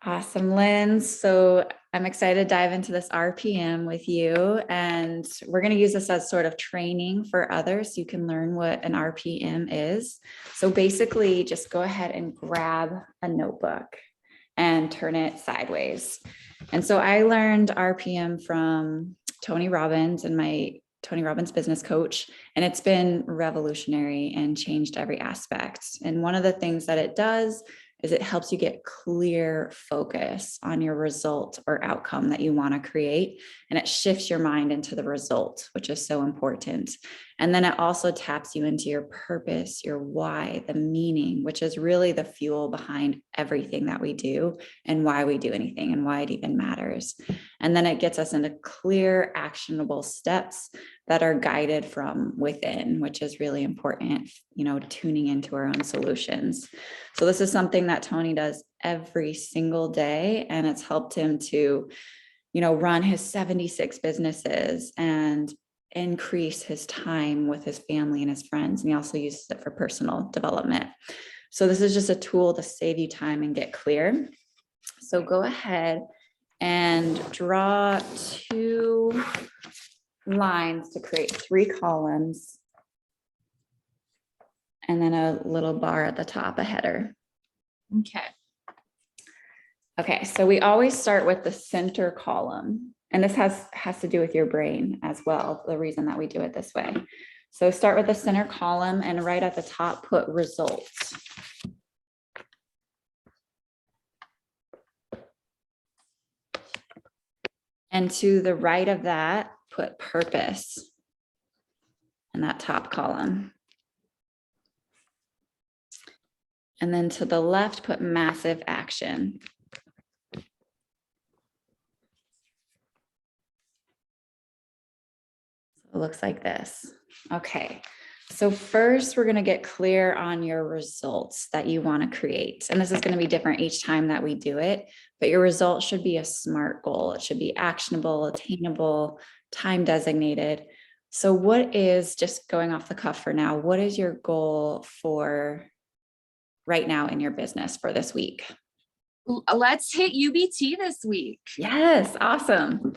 Awesome, Lynn. So I'm excited to dive into this RPM with you. And we're going to use this as sort of training for others so you can learn what an RPM is. So basically, just go ahead and grab a notebook and turn it sideways. And so I learned RPM from Tony Robbins and my Tony Robbins business coach, and it's been revolutionary and changed every aspect. And one of the things that it does is it helps you get clear focus on your result or outcome that you want to create. And it shifts your mind into the result, which is so important. And then it also taps you into your purpose, your why, the meaning, which is really the fuel behind everything that we do and why we do anything and why it even matters. And then it gets us into clear, actionable steps that are guided from within, which is really important, tuning into our own solutions. So this is something that Tony does every single day, and it's helped him to, run his 76 businesses and increase his time with his family and his friends. And he also uses it for personal development. So this is just a tool to save you time and get clear. So go ahead and draw 2 lines to create 3 columns, and then a little bar at the top, a header. Okay, so we always start with the center column, and this has to do with your brain as well, the reason that we do it this way. So start with the center column, and right at the top, put results. And to the right of that, put purpose in that top column. And then to the left, put massive action. It looks like this. Okay, so first we're going to get clear on your results that you want to create. And this is going to be different each time that we do it, but your result should be a SMART goal. It should be actionable, attainable, time designated. So what is, just going off the cuff for now, what is your goal for right now in your business for this week? Let's hit UBT this week. Yes, awesome.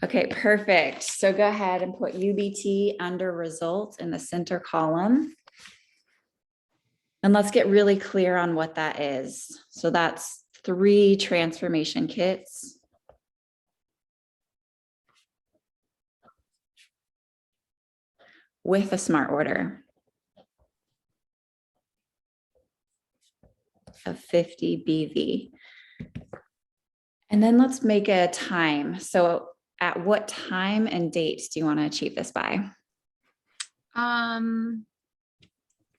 Okay, perfect. So go ahead and put UBT under results in the center column. And let's get really clear on what that is. So that's 3 transformation kits. With a smart order of 50 BV. And then let's make a time. So at what time and dates do you want to achieve this by? I'm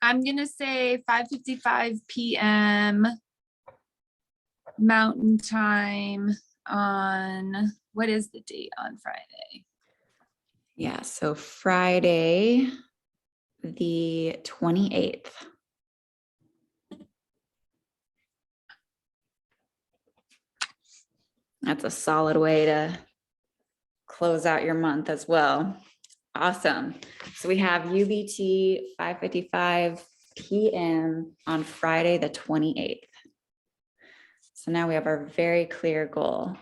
gonna say 5:55 p.m. Mountain Time on, what is the date on Friday? Yeah, so Friday, the 28th. That's a solid way to close out your month as well. Awesome. So we have UBT 5:55 p.m. on Friday, the 28th. So now we have our very clear goal.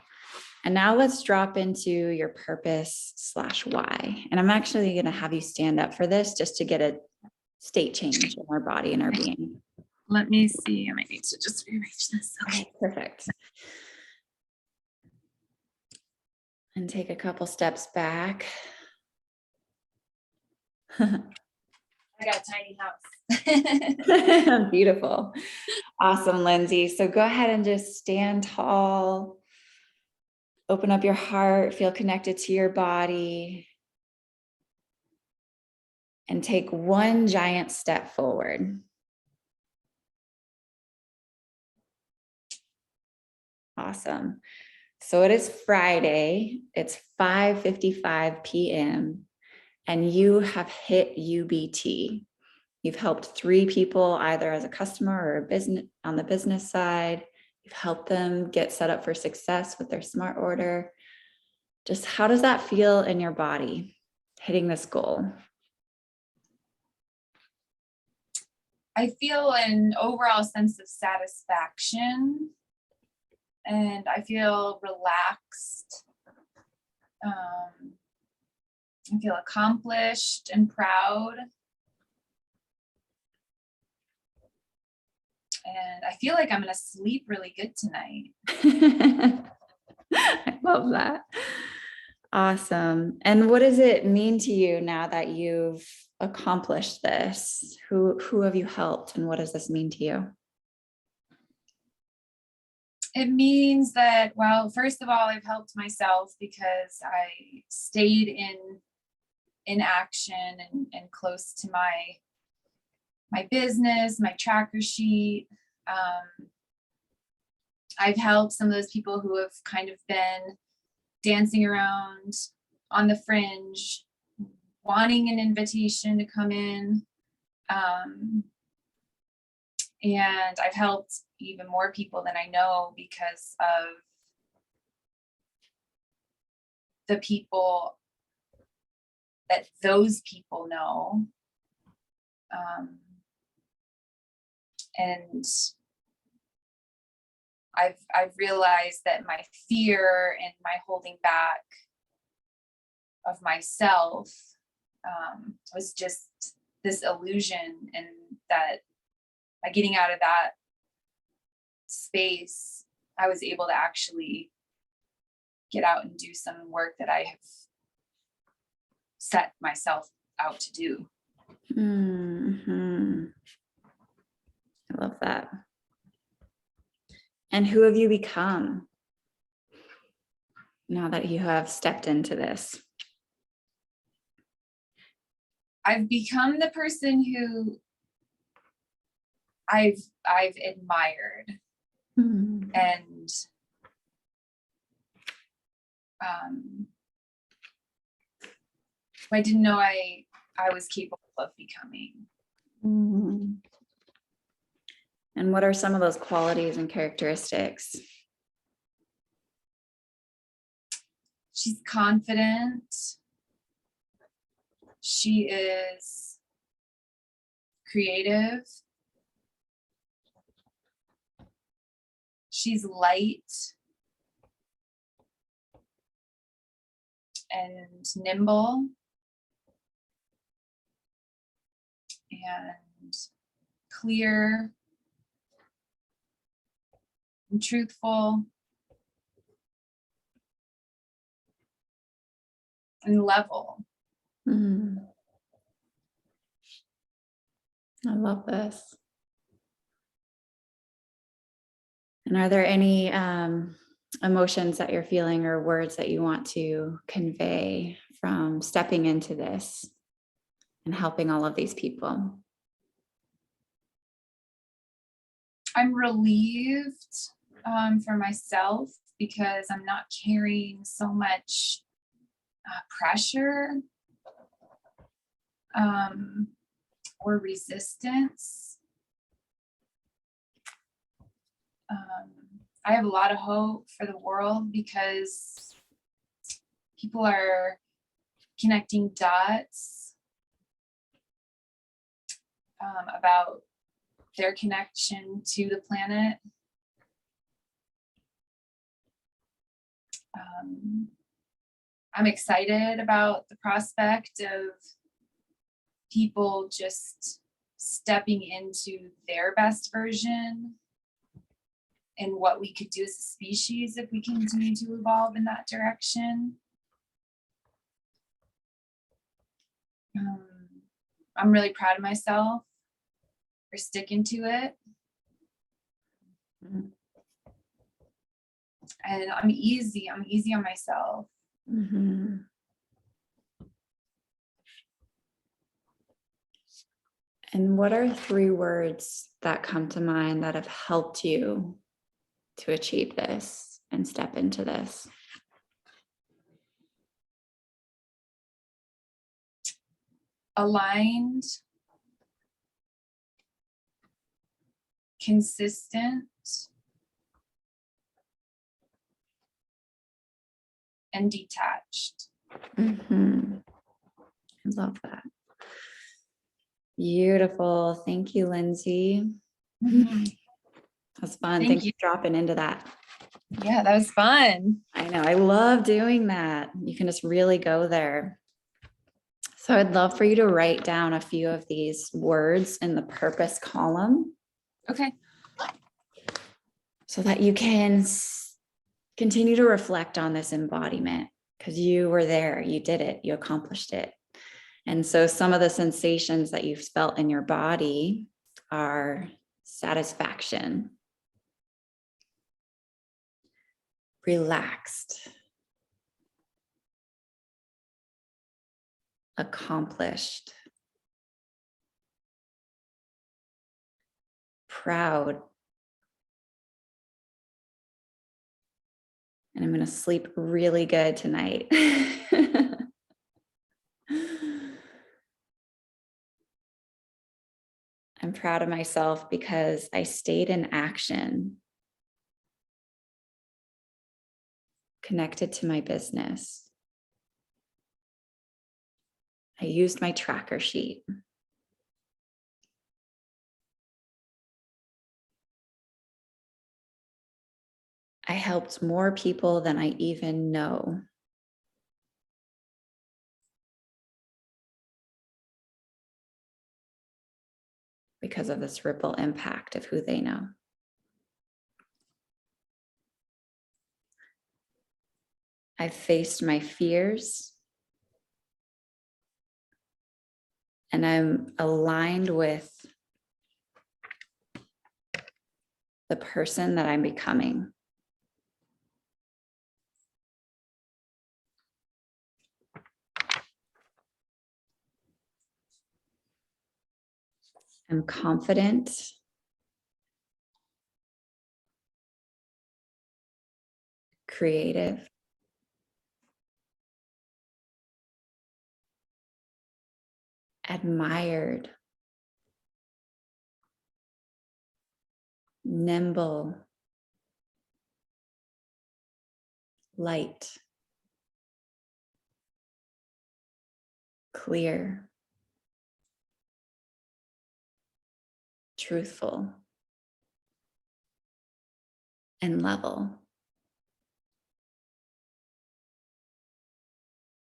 And now let's drop into your purpose/why. And I'm actually going to have you stand up for this just to get a state change in our body and our being. Let me see. I might need to just rearrange this. Okay, perfect. And take a couple steps back. I got a tiny house. Beautiful. Awesome, Lindsay. So go ahead and just stand tall. Open up your heart, feel connected to your body. And take 1 giant step forward. Awesome. So it is Friday. It's 5:55 p.m. and you have hit UBT. You've helped 3 people either as a customer or a business on the business side. You've helped them get set up for success with their smart order. Just how does that feel in your body, hitting this goal? I feel an overall sense of satisfaction and I feel relaxed. I feel accomplished and proud. And I feel like I'm going to sleep really good tonight. I love that. Awesome. And what does it mean to you now that you've accomplished this? Who have you helped, and what does this mean to you? It means that, well, first of all, I've helped myself because I stayed in action and close to my business, my tracker sheet. I've helped some of those people who have kind of been dancing around on the fringe, wanting an invitation to come in. And I've helped even more people than I know because of the people that those people know. And I've realized that my fear and my holding back of myself was just this illusion, and that by getting out of that space, I was able to actually get out and do some work that I have set myself out to do. Mm-hmm. I love that. And who have you become now that you have stepped into this? I've become the person who I've admired, Mm-hmm. and I didn't know I was capable of becoming. Mm-hmm. And what are some of those qualities and characteristics? She's confident. She is creative. She's light and nimble and clear and truthful and level. Mm. I love this. And are there any emotions that you're feeling or words that you want to convey from stepping into this and helping all of these people? I'm relieved for myself because I'm not carrying so much pressure or resistance. I have a lot of hope for the world because people are connecting dots about their connection to the planet. I'm excited about the prospect of people just stepping into their best version and what we could do as a species if we continue to evolve in that direction. I'm really proud of myself for sticking to it. Mm-hmm. And I'm easy on myself. Mm-hmm. And what are 3 words that come to mind that have helped you to achieve this and step into this? Aligned, consistent, and detached. Mm-hmm. I love that. Beautiful. Thank you, Lindsay. Mm-hmm. That's fun. Thank Thanks you. for dropping into that. Yeah, that was fun. I know, I love doing that. You can just really go there. So I'd love for you to write down a few of these words in the purpose column Okay. so that you can continue to reflect on this embodiment, because you were there, you did it, you accomplished it. And so some of the sensations that you've felt in your body are satisfaction, relaxed, accomplished, proud. And I'm going to sleep really good tonight. I'm proud of myself because I stayed in action, connected to my business. I used my tracker sheet. I helped more people than I even know. Because of this ripple impact of who they know. I've faced my fears, and I'm aligned with the person that I'm becoming. I'm confident, creative, admired, nimble, light, clear, truthful, and level.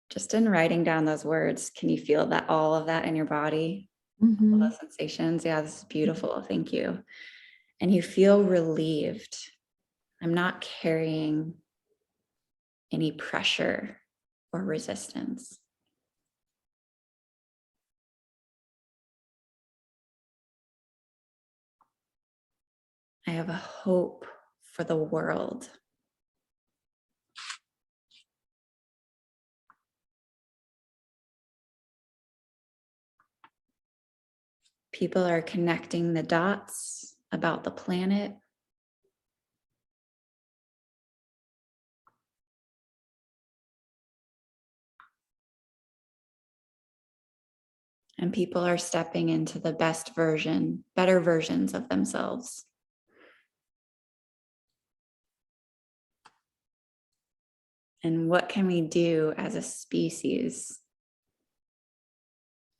Just in writing down those words, can you feel that, all of that in your body? All those sensations? Yeah, this is beautiful. Thank you. And you feel relieved. I'm not carrying any pressure or resistance. I have a hope for the world. People are connecting the dots about the planet. And people are stepping into the best version, better versions of themselves. And what can we do as a species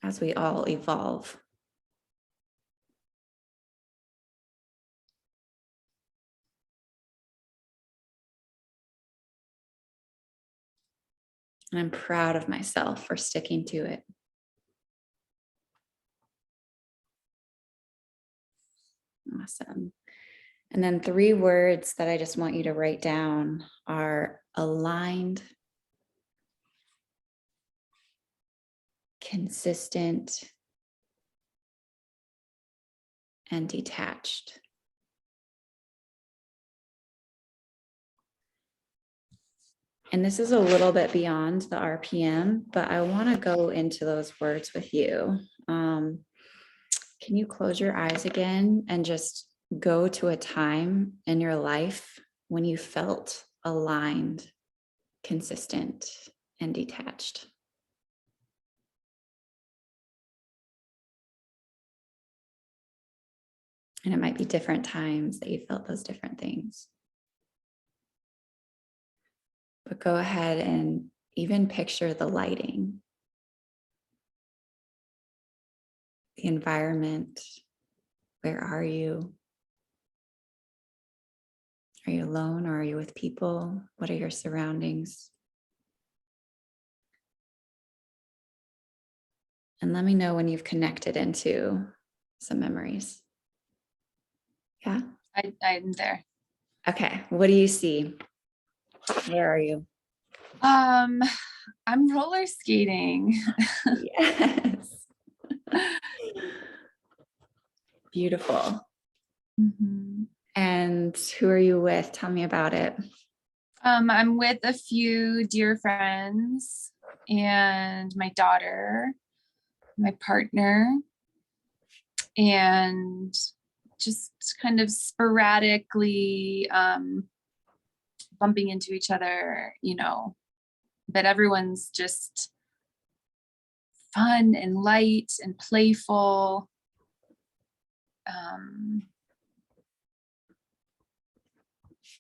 as we all evolve? And I'm proud of myself for sticking to it. Awesome. And then 3 words that I just want you to write down are aligned, consistent, and detached. And this is a little bit beyond the RPM, but I want to go into those words with you. Can you close your eyes again and just go to a time in your life when you felt aligned, consistent, and detached? And it might be different times that you felt those different things. But go ahead and even picture the lighting, the environment. Where are you? Are you alone or are you with people? What are your surroundings? And let me know when you've connected into some memories. Yeah. I'm there. Okay. What do you see? Where are you? I'm roller skating. Yes. Beautiful. Mhm. And who are you with? Tell me about it. I'm with a few dear friends and my daughter, my partner, and just kind of sporadically bumping into each other, but everyone's just fun and light and playful.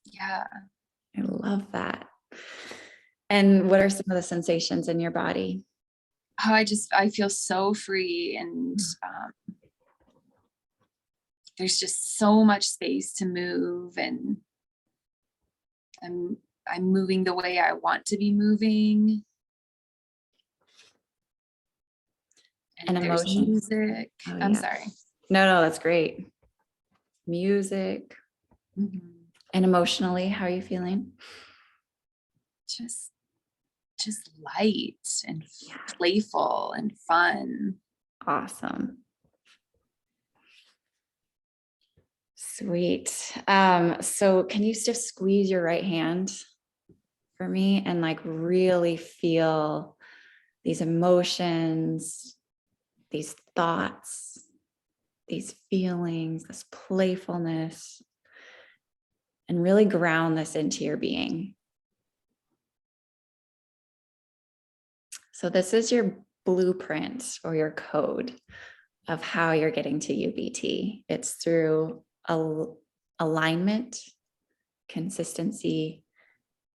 Yeah. I love that. And what are some of the sensations in your body? Oh, I feel so free, and there's just so much space to move, and I'm moving the way I want to be moving. And And there's emotion. music. Oh, I'm yeah. sorry. No, that's great. Music. Mhm. And emotionally, how are you feeling? Just light and Yeah. playful and fun. Awesome. Sweet. So can you just squeeze your right hand for me and like really feel these emotions, these thoughts, these feelings, this playfulness, and really ground this into your being. So this is your blueprint or your code of how you're getting to UBT. It's through alignment, consistency,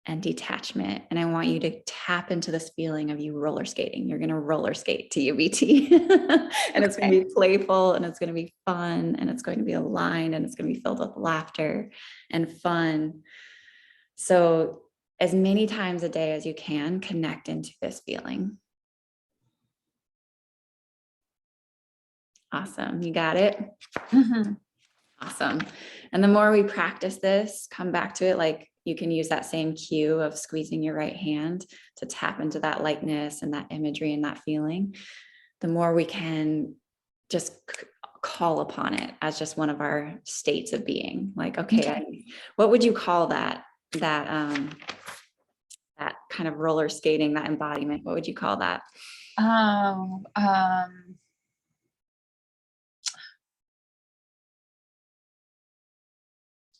and detachment. And I want you to tap into this feeling of you roller skating. You're going to roller skate to UBT and it's going to be playful and it's going to be fun and it's going to be aligned and it's going to be filled with laughter and fun. So as many times a day as you can, connect into this feeling. Awesome. You got it? Mhm. Awesome. And the more we practice this, come back to it, like you can use that same cue of squeezing your right hand to tap into that lightness and that imagery and that feeling. The more we can just call upon it as just one of our states of being. Like, okay, what would you call that? That kind of roller skating, that embodiment. What would you call that? Oh,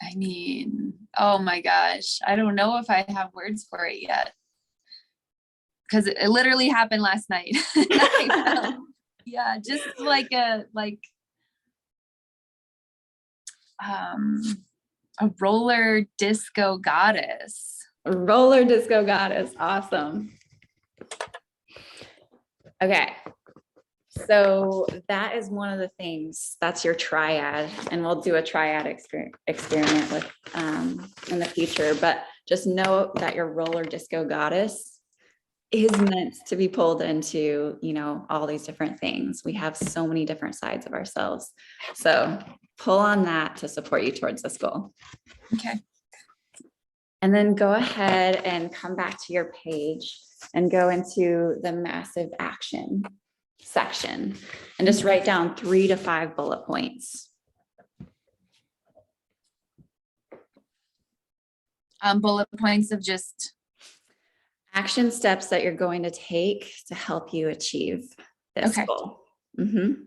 I mean, oh my gosh, I don't know if I have words for it yet, because it literally happened last night. Yeah, just like um, a roller disco goddess. Roller disco goddess. Awesome. Okay. So that is one of the things, that's your triad, and we'll do a triad experiment with in the future, but just know that your roller disco goddess is meant to be pulled into, all these different things. We have so many different sides of ourselves. So pull on that to support you towards this goal. Okay. And then go ahead and come back to your page and go into the massive action section and just write down 3 to 5 bullet points. Bullet points of just Action steps that you're going to take to help you achieve this goal. Mm-hmm.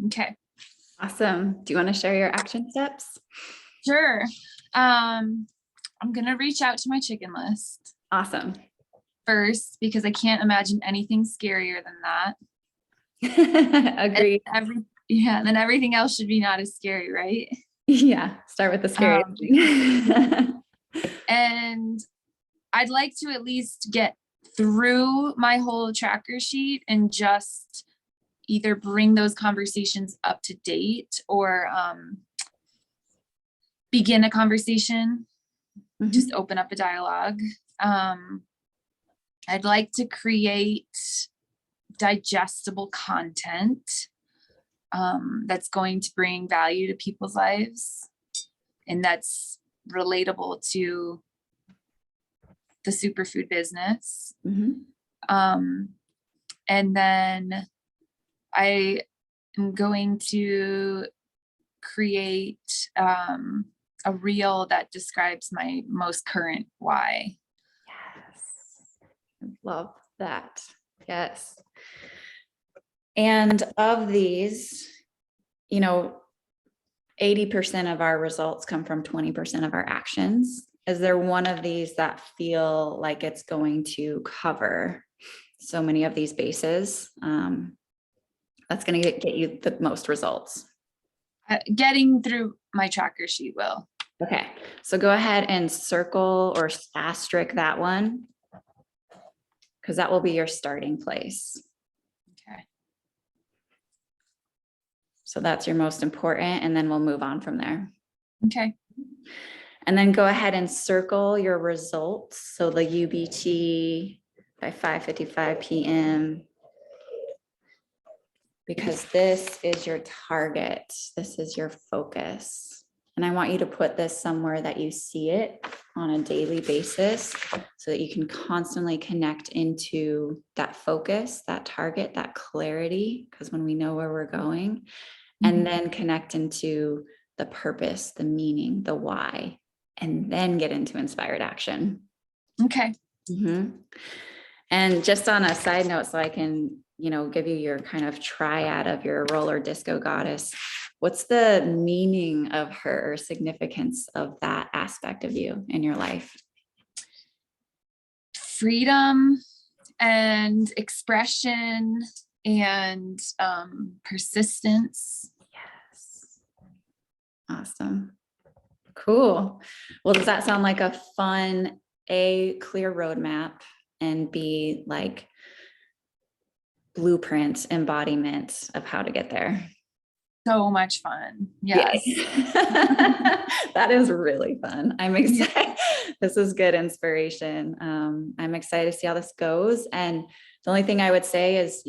Okay, Awesome. Do you want to share your action steps? sure. I'm gonna reach out to my chicken list Awesome. first because I can't imagine anything scarier than that. Agreed. Then everything else should be not as scary, right? Yeah. Start with the scariest thing. And I'd like to at least get through my whole tracker sheet and just either bring those conversations up to date or begin a conversation, just open up a dialogue. I'd like to create digestible content that's going to bring value to people's lives and that's relatable to the superfood business. Mhm. And then I am going to create a reel that describes my most current why. Yes. I love that. Yes. And of these, 80% of our results come from 20% of our actions. Is there one of these that feel like it's going to cover so many of these bases? That's going to get you the most results. Getting through my tracker sheet will. Okay, so go ahead and circle or asterisk that one because that will be your starting place. Okay. So that's your most important, and then we'll move on from there. Okay. And then go ahead and circle your results. So the UBT by 5:55 p.m. because this is your target. This is your focus. And I want you to put this somewhere that you see it on a daily basis so that you can constantly connect into that focus, that target, that clarity, because when we know where we're going, and then connect into the purpose, the meaning, the why, and then get into inspired action. Okay. And just on a side note, so I can, give you your kind of triad of your roller disco goddess. What's the meaning of her or significance of that aspect of you in your life? Freedom and expression and persistence. Yes. Awesome. Cool. Well, does that sound like a fun, clear roadmap and B, like blueprint embodiment of how to get there? So much fun. Yes. That is really fun. I'm excited. This is good inspiration. I'm excited to see how this goes. And the only thing I would say is,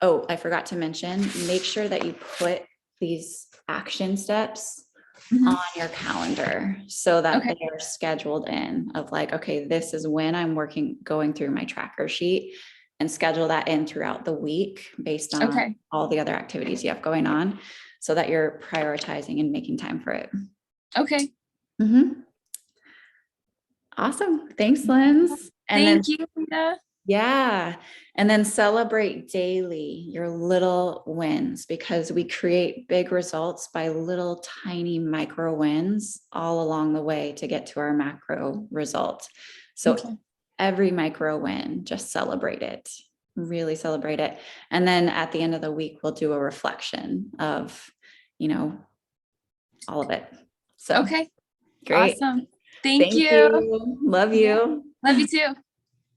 oh, I forgot to mention, make sure that you put these action steps on your calendar so that they are scheduled in of like, okay, this is when I'm going through my tracker sheet, and schedule that in throughout the week based on all the other activities you have going on so that you're prioritizing and making time for it. Okay. Awesome. Thanks, Linz. And Thank you, Rita. Yeah. And then celebrate daily your little wins because we create big results by little tiny micro wins all along the way to get to our macro result. So every micro win, just celebrate it, really celebrate it. And then at the end of the week, we'll do a reflection of, all of it. So great. Awesome. Thank you. Love you. Love you too.